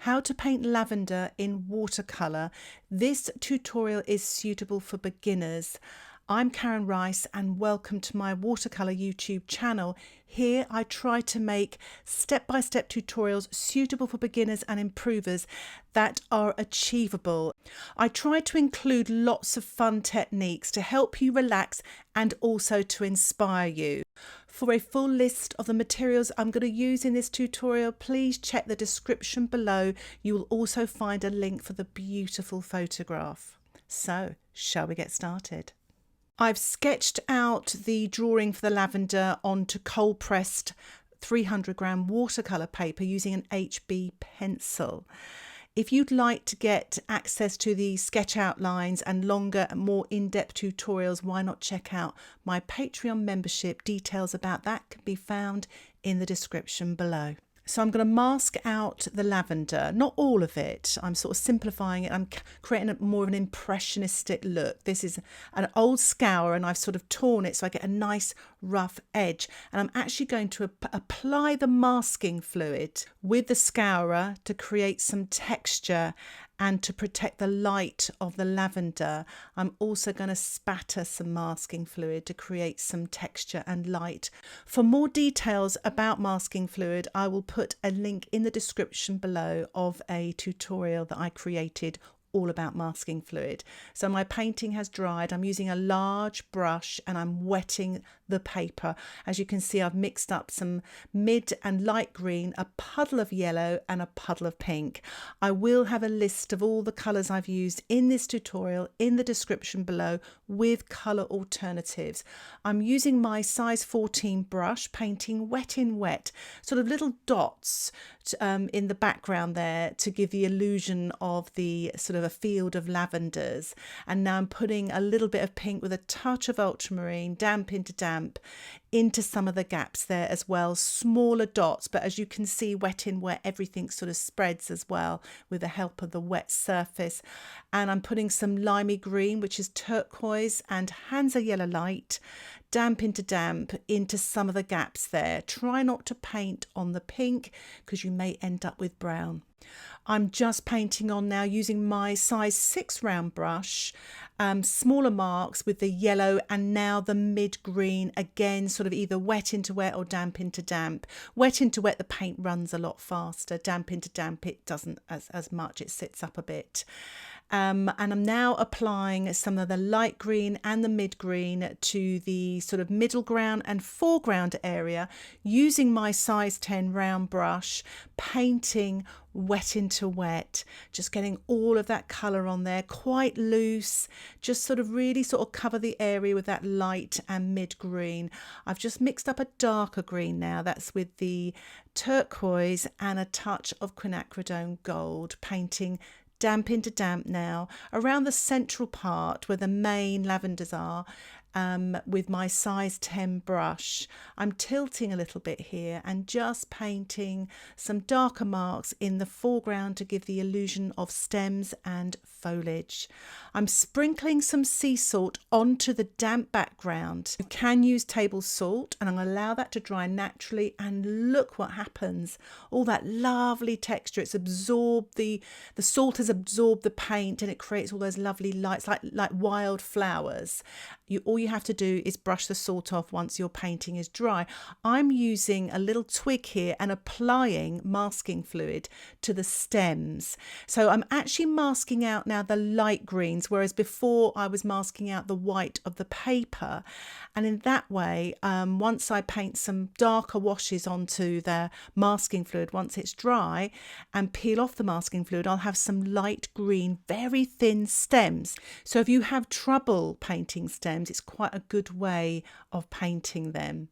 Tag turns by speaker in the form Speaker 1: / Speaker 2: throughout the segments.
Speaker 1: How to paint lavender in watercolour. This tutorial is suitable for beginners. I'm Karen Rice and welcome to my watercolour YouTube channel. Here I try to make step-by-step tutorials suitable for beginners and improvers that are achievable. I try to include lots of fun techniques to help you relax and also to inspire you. For a full list of the materials I'm going to use in this tutorial, please check the description below. You will also find a link for the beautiful photograph. So, shall we get started? I've sketched out the drawing for the lavender onto cold pressed 300-gram watercolour paper using an HB pencil. If you'd like to get access to the sketch outlines and longer and more in-depth tutorials, why not check out my Patreon membership? Details about that can be found in the description below. So I'm going to mask out the lavender, not all of it. I'm sort of simplifying it. I'm creating more of an impressionistic look. This is an old Scourer and I've sort of torn it so I get a nice rough edge. And I'm actually going to apply the masking fluid with the Scourer to create some texture and to protect the light of the lavender. I'm also going to spatter some masking fluid to create some texture and light. For more details about masking fluid, I will put a link in the description below of a tutorial that I created all about masking fluid. So my painting has dried. I'm using a large brush and I'm wetting the paper. As you can see, I've mixed up some mid and light green, a puddle of yellow and a puddle of pink. I will have a list of all the colours I've used in this tutorial in the description below with colour alternatives. I'm using my size 14 brush, painting wet in wet, sort of little dots in the background there to give the illusion of the sort of a field of lavenders. And now I'm putting a little bit of pink with a touch of ultramarine, damp into some of the gaps there as well, smaller dots, but as you can see, wet in wet, everything sort of spreads as well with the help of the wet surface. And I'm putting some limey green, which is turquoise, and Hansa yellow light, damp into some of the gaps there. Try not to paint on the pink because you may end up with brown. I'm just painting on now using my size 6 round brush, smaller marks with the yellow and now the mid green, again sort of either wet into wet or damp into damp. Wet into wet, the paint runs a lot faster. Damp into damp, it doesn't as much, it sits up a bit. And I'm now applying some of the light green and the mid green to the sort of middle ground and foreground area using my size 10 round brush, painting wet into wet, just getting all of that colour on there, quite loose, just sort of really sort of cover the area with that light and mid green. I've just mixed up a darker green now, that's with the turquoise and a touch of quinacridone gold, painting damp into damp now around the central part where the main lavenders are. With my size 10 brush, I'm tilting a little bit here and just painting some darker marks in the foreground to give the illusion of stems and foliage. I'm sprinkling some sea salt onto the damp background. You can use table salt and I'm going to allow that to dry naturally, and look what happens. All that lovely texture, it's absorbed, the salt has absorbed the paint and it creates all those lovely lights like wild flowers. All you have to do is brush the salt off once your painting is dry. I'm using a little twig here and applying masking fluid to the stems. So I'm actually masking out now the light greens, whereas before I was masking out the white of the paper. And in that way, once I paint some darker washes onto the masking fluid, once it's dry, and peel off the masking fluid, I'll have some light green, very thin stems. So if you have trouble painting stems, it's quite a good way of painting them.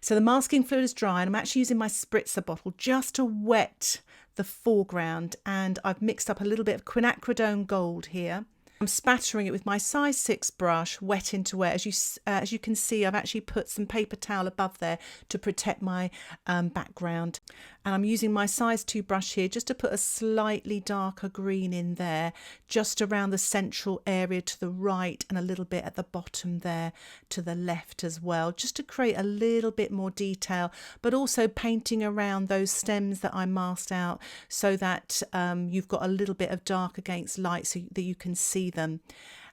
Speaker 1: So the masking fluid is dry and I'm actually using my spritzer bottle just to wet the foreground, and I've mixed up a little bit of quinacridone gold here I'm spattering it with my size 6 brush, wet into wet. As you can see, I've actually put some paper towel above there to protect my background. And I'm using my size 2 brush here just to put a slightly darker green in there, just around the central area to the right and a little bit at the bottom there to the left as well, just to create a little bit more detail, but also painting around those stems that I masked out so that you've got a little bit of dark against light so that you can see them.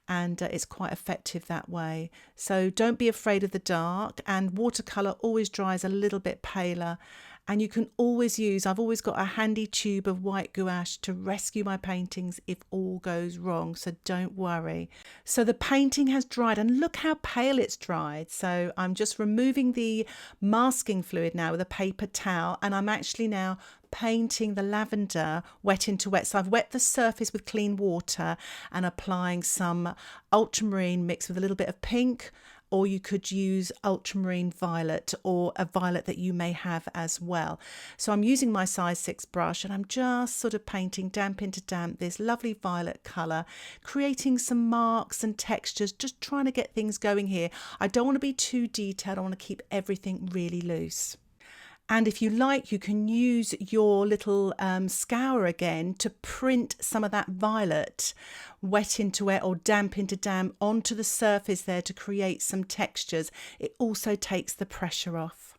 Speaker 1: And it's quite effective that way. So don't be afraid of the dark, and watercolour always dries a little bit paler. And you can always use, I've always got a handy tube of white gouache to rescue my paintings if all goes wrong, so don't worry. So the painting has dried, and look how pale it's dried. So I'm just removing the masking fluid now with a paper towel, and I'm actually now painting the lavender wet into wet. So I've wet the surface with clean water and applying some ultramarine mixed with a little bit of pink, or you could use ultramarine violet or a violet that you may have as well. So I'm using my size 6 brush and I'm just sort of painting damp into damp this lovely violet colour, creating some marks and textures, just trying to get things going here. I don't want to be too detailed, I want to keep everything really loose. And if you like, you can use your little scourer again to print some of that violet wet into wet or damp into damp onto the surface there to create some textures. It also takes the pressure off.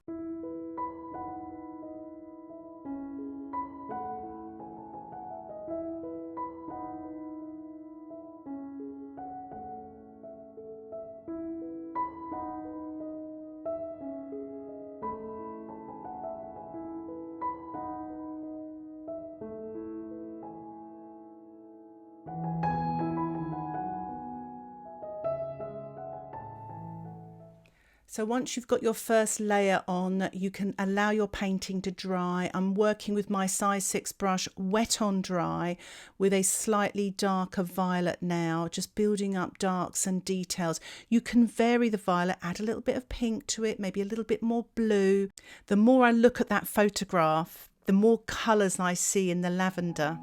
Speaker 1: So once you've got your first layer on, you can allow your painting to dry. I'm working with my size 6 brush wet on dry with a slightly darker violet now, just building up darks and details. You can vary the violet, add a little bit of pink to it, maybe a little bit more blue. The more I look at that photograph, the more colours I see in the lavender.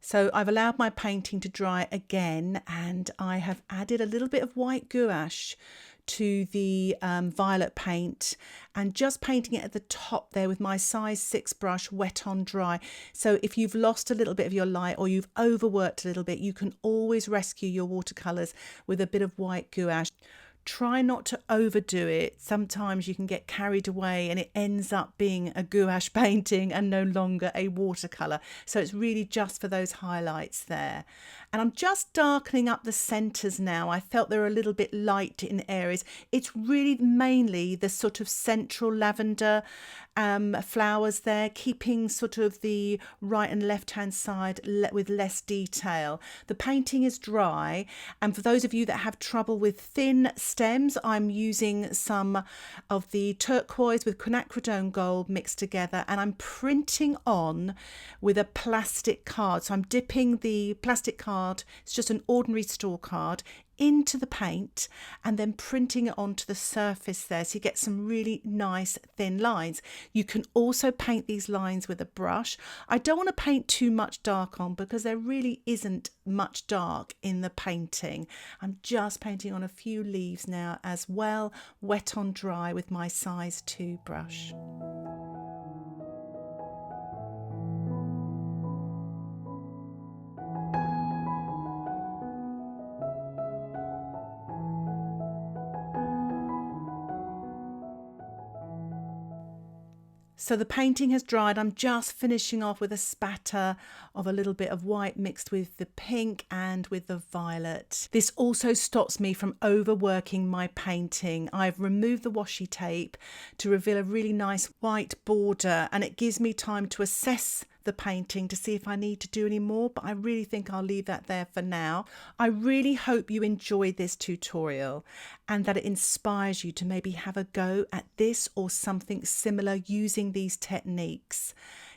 Speaker 1: So I've allowed my painting to dry again, and I have added a little bit of white gouache to the violet paint and just painting it at the top there with my size 6 brush wet on dry. So if you've lost a little bit of your light or you've overworked a little bit, you can always rescue your watercolours with a bit of white gouache. Try not to overdo it. Sometimes you can get carried away and it ends up being a gouache painting and no longer a watercolour. So it's really just for those highlights there. And I'm just darkening up the centres now. I felt they were a little bit light in areas. It's really mainly the sort of central lavender flowers there, keeping sort of the right and left hand side with less detail. The painting is dry, and for those of you that have trouble with thin stems, I'm using some of the turquoise with quinacridone gold mixed together, and I'm printing on with a plastic card. So I'm dipping the plastic card, it's just an ordinary store card, into the paint and then printing it onto the surface there, so you get some really nice thin lines. You can also paint these lines with a brush. I don't want to paint too much dark on because there really isn't much dark in the painting. I'm just painting on a few leaves now as well, wet on dry with my size 2 brush. So the painting has dried. I'm just finishing off with a spatter of a little bit of white mixed with the pink and with the violet. This also stops me from overworking my painting. I've removed the washi tape to reveal a really nice white border, and it gives me time to assess the painting to see if I need to do any more, but I really think I'll leave that there for now. I really hope you enjoyed this tutorial and that it inspires you to maybe have a go at this or something similar using these techniques.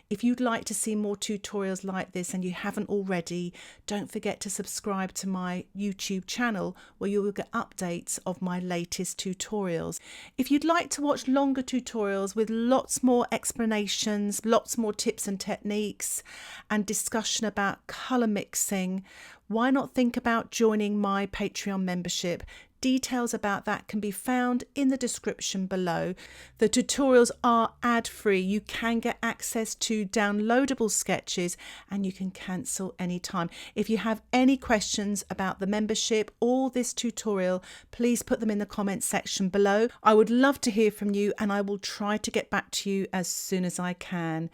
Speaker 1: If you'd like to see more tutorials like this and you haven't already, don't forget to subscribe to my YouTube channel where you will get updates of my latest tutorials. If you'd like to watch longer tutorials with lots more explanations, lots more tips and techniques and discussion about colour mixing, why not think about joining my Patreon membership? Details about that can be found in the description below. The tutorials are ad-free. You can get access to downloadable sketches and you can cancel anytime. If you have any questions about the membership or this tutorial, please put them in the comments section below. I would love to hear from you and I will try to get back to you as soon as I can.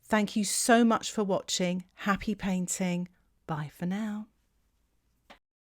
Speaker 1: Thank you so much for watching. Happy painting. Bye for now.